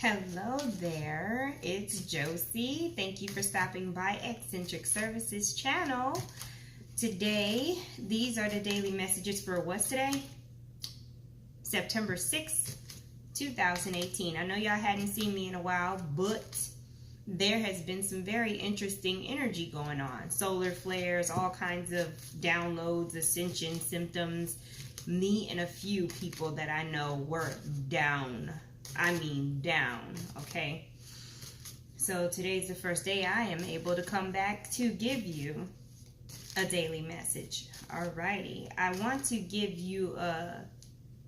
Hello there, it's Josie. Thank you for stopping by Eccentric Services channel. Today, these are the daily messages for what's today? September 6th, 2018. I know y'all hadn't seen me in a while, but there has been some very interesting energy going on. Solar flares, all kinds of downloads, ascension symptoms. Me and a few people that I know were down. I mean down, okay? So today's the first day I am able to come back to give you a daily message. Alrighty, I want to give you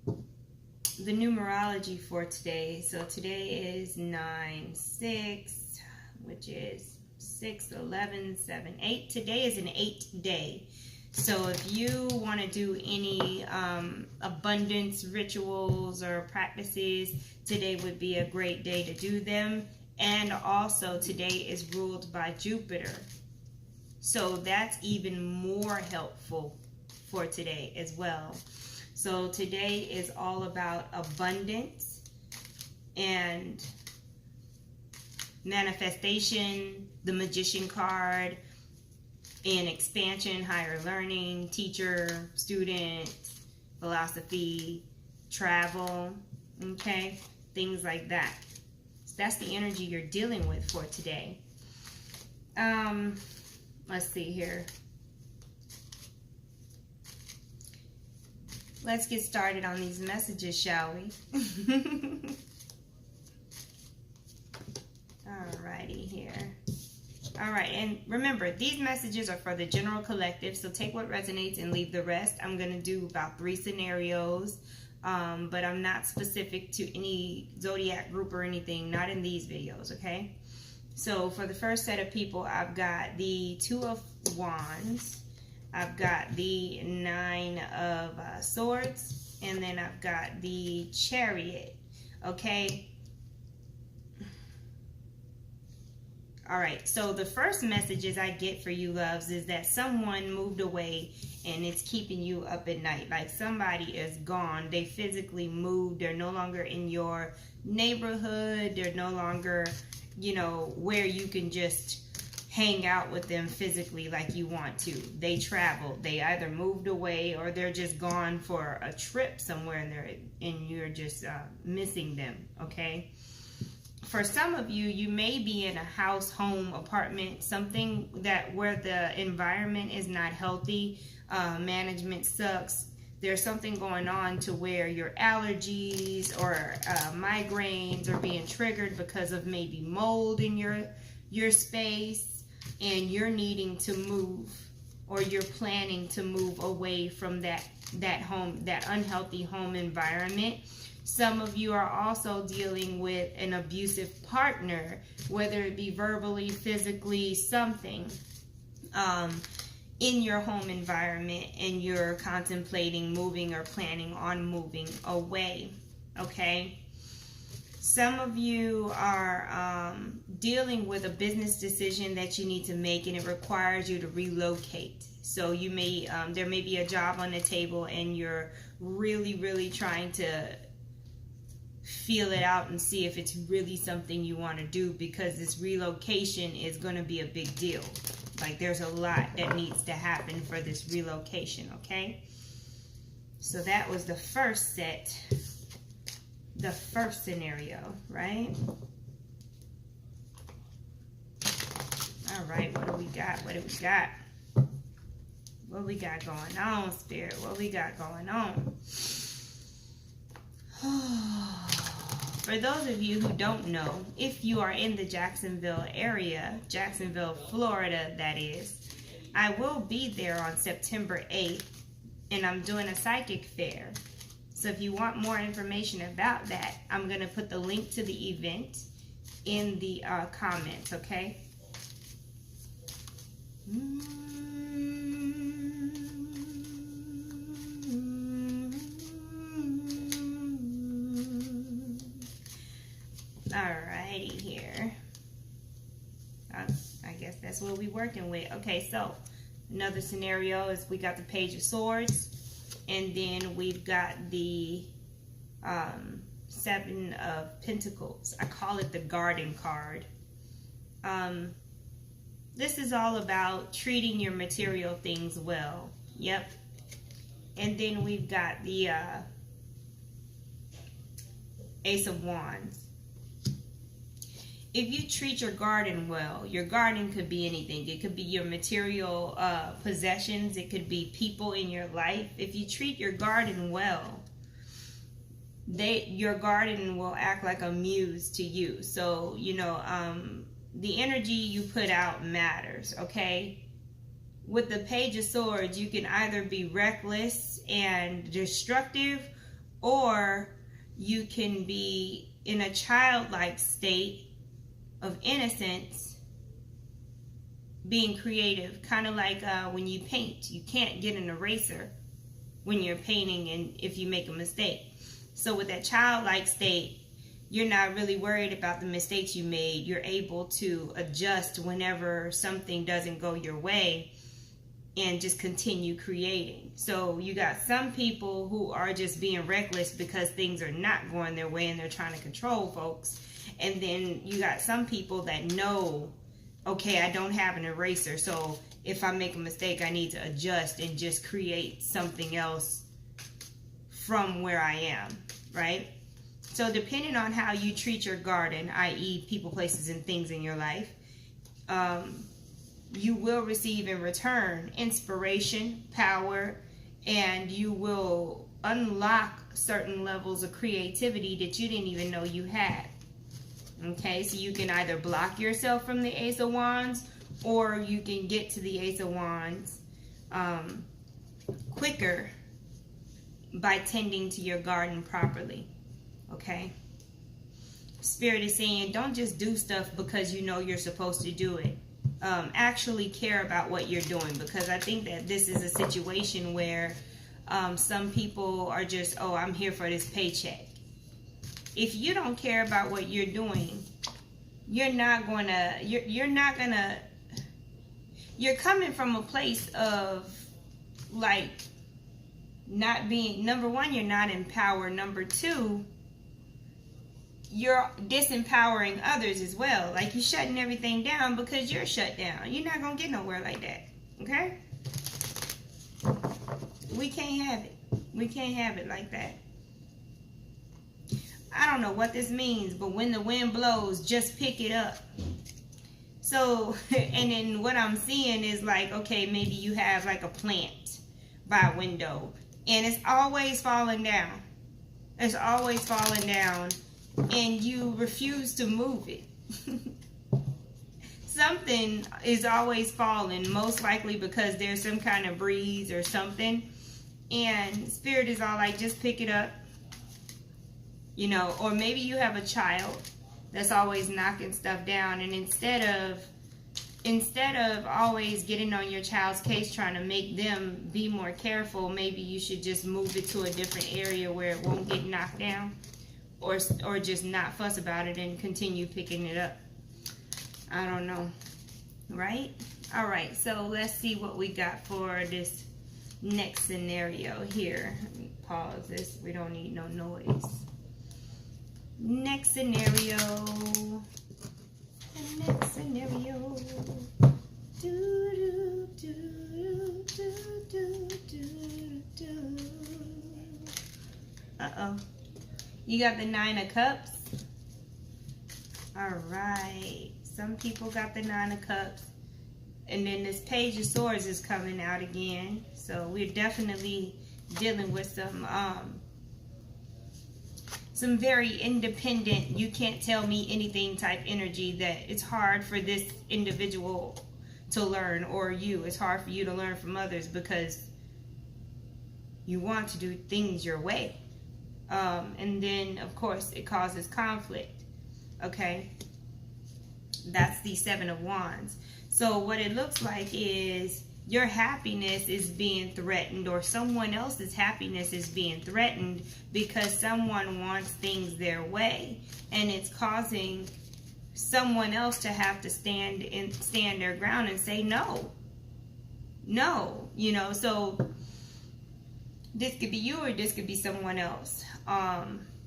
the numerology for today. So today is 9/6, which is 6/11/7/8. Today is an 8th day. So if you want to do any abundance rituals or practices, today would be a great day to do them. And also today is ruled by Jupiter. So that's even more helpful for today as well. So today is all about abundance and manifestation, the Magician card, and expansion, higher learning, teacher, student, philosophy, travel, okay? Things like that. So that's the energy you're dealing with for today. Let's see here. Let's get started on these messages, shall we? Alrighty here. All right, and remember, these messages are for the general collective, so take what resonates and leave the rest. I'm going to do about 3 scenarios, but I'm not specific to any zodiac group or anything, not in these videos, okay? So for the first set of people, I've got the 2 of Wands, I've got the 9 of Swords, and then I've got the Chariot, okay? All right, so the first messages I get for you, loves, is that someone moved away and it's keeping you up at night. Like somebody is gone. They physically moved. They're no longer in your neighborhood. They're no longer, you know, where you can just hang out with them physically like you want to. They traveled. They either moved away or they're just gone for a trip somewhere and you're just missing them, okay? For some of you, you may be in a house, home, apartment, something that where the environment is not healthy, management sucks. There's something going on to where your allergies or migraines are being triggered because of maybe mold in your space, and you're needing to move, or you're planning to move away from that home, that unhealthy home environment. Some of you are also dealing with an abusive partner, whether it be verbally, physically, something in your home environment, and you're contemplating moving or planning on moving away, okay? Some of you are dealing with a business decision that you need to make, and it requires you to relocate. So you may, there may be a job on the table, and you're really trying to feel it out and see if it's really something you want to do, because this relocation is going to be a big deal. Like there's a lot that needs to happen for this relocation, okay? So that was the first set, the first scenario, right? All right, what do we got? What do we got? What we got going on, Spirit? What we got going on? For those of you who don't know, if you are in the Jacksonville area, Jacksonville, Florida, that is, I will be there on September 8th, and I'm doing a psychic fair. So if you want more information about that, I'm going to put the link to the event in the comments, okay? Alrighty here. I guess that's what we're working with. Okay, so another scenario is we got the Page of Swords, and then we've got the Seven of Pentacles. I call it the Garden card. This is all about treating your material things well. Yep. And then we've got the Ace of Wands. If you treat your garden well, your garden could be anything. It could be your material possessions. It could be people in your life. If you treat your garden well, your garden will act like a muse to you. So, you know, the energy you put out matters, okay? With the Page of Swords, you can either be reckless and destructive, or you can be in a childlike state of innocence, being creative. Kind of like when you paint, you can't get an eraser when you're painting, and if you make a mistake. So with that childlike state, you're not really worried about the mistakes you made. You're able to adjust whenever something doesn't go your way and just continue creating. So you got some people who are just being reckless because things are not going their way and they're trying to control folks. And then you got some people that know, okay, I don't have an eraser, so if I make a mistake, I need to adjust and just create something else from where I am, right? So depending on how you treat your garden, i.e. people, places, and things in your life, you will receive in return inspiration, power, and you will unlock certain levels of creativity that you didn't even know you had. Okay, so you can either block yourself from the Ace of Wands, or you can get to the Ace of Wands quicker by tending to your garden properly. Okay, Spirit is saying, don't just do stuff because you know you're supposed to do it. Actually care about what you're doing, because I think that this is a situation where some people are just, oh, I'm here for this paycheck. If you don't care about what you're doing, you're coming from a place of like not being, number one, you're not empowered. Number two, you're disempowering others as well. Like, you're shutting everything down because you're shut down. You're not going to get nowhere like that. Okay? We can't have it. We can't have it like that. I don't know what this means, but when the wind blows, just pick it up. So, and then what I'm seeing is like, okay, maybe you have like a plant by a window, and it's always falling down. It's always falling down, and you refuse to move it. Something is always falling, most likely because there's some kind of breeze or something, and Spirit is all like, just pick it up. You know, or maybe you have a child that's always knocking stuff down, and instead of always getting on your child's case trying to make them be more careful, maybe you should just move it to a different area where it won't get knocked down, or just not fuss about it and continue picking it up. I don't know, right? All right, so let's see what we got for this next scenario here. Let me pause this. We don't need no noise. Next scenario. The next scenario. Do, do, do, do, do, do, do. Uh-oh. You got the Nine of Cups. All right. Some people got the Nine of Cups. And then this Page of Swords is coming out again. So we're definitely dealing with some very independent, you can't tell me anything type energy that it's hard for this individual to learn, or it's hard for you to learn from others because you want to do things your way. And then, of course, it causes conflict. Okay? That's the Seven of Wands. So what it looks like is your happiness is being threatened, or someone else's happiness is being threatened because someone wants things their way, and it's causing someone else to have to stand their ground and say no, you know. So this could be you, or this could be someone else.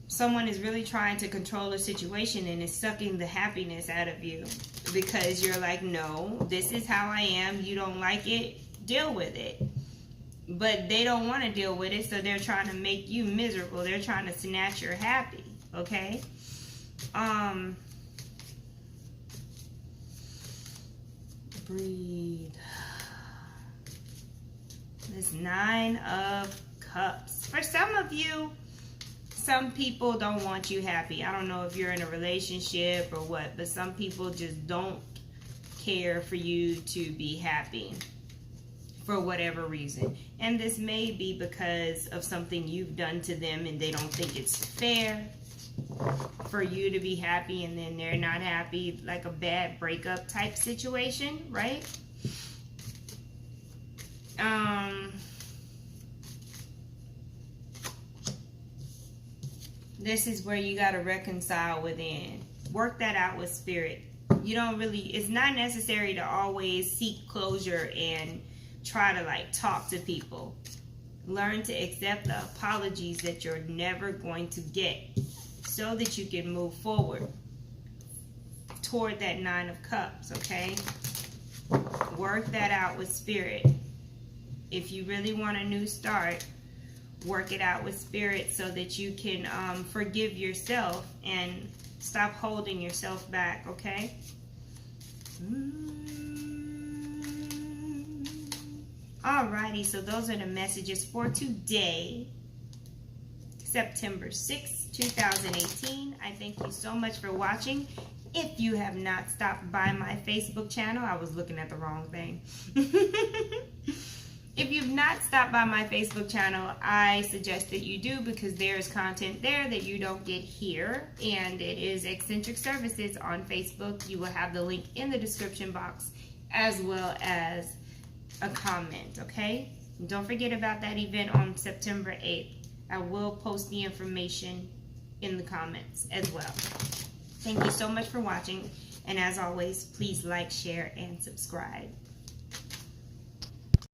someone is really trying to control a situation and is sucking the happiness out of you because you're like, no, this is how I am. You don't like it, deal with it. But they don't want to deal with it, so they're trying to make you miserable. They're trying to snatch your happy, okay? Breathe. This 9 of Cups. For some of you, some people don't want you happy. I don't know if you're in a relationship or what, but some people just don't care for you to be happy for whatever reason. And this may be because of something you've done to them and they don't think it's fair for you to be happy and then they're not happy, like a bad breakup type situation, right? This is where you got to reconcile within. Work that out with spirit. You don't really, it's not necessary to always seek closure and try to like talk to people. Learn to accept the apologies that you're never going to get so that you can move forward toward that 9 of Cups, okay? Work that out with spirit. If you really want a new start, work it out with spirit so that you can forgive yourself and stop holding yourself back, okay? Alrighty, so those are the messages for today, September 6th, 2018. I thank you so much for watching. If you have not stopped by my Facebook channel, I was looking at the wrong thing. If you've not stopped by my Facebook channel, I suggest that you do because there's content there that you don't get here. And it is Eccentric Services on Facebook. You will have the link in the description box as well as a comment, okay? And don't forget about that event on September 8th. I will post the information in the comments as well. Thank you so much for watching. And as always, please like, share, and subscribe.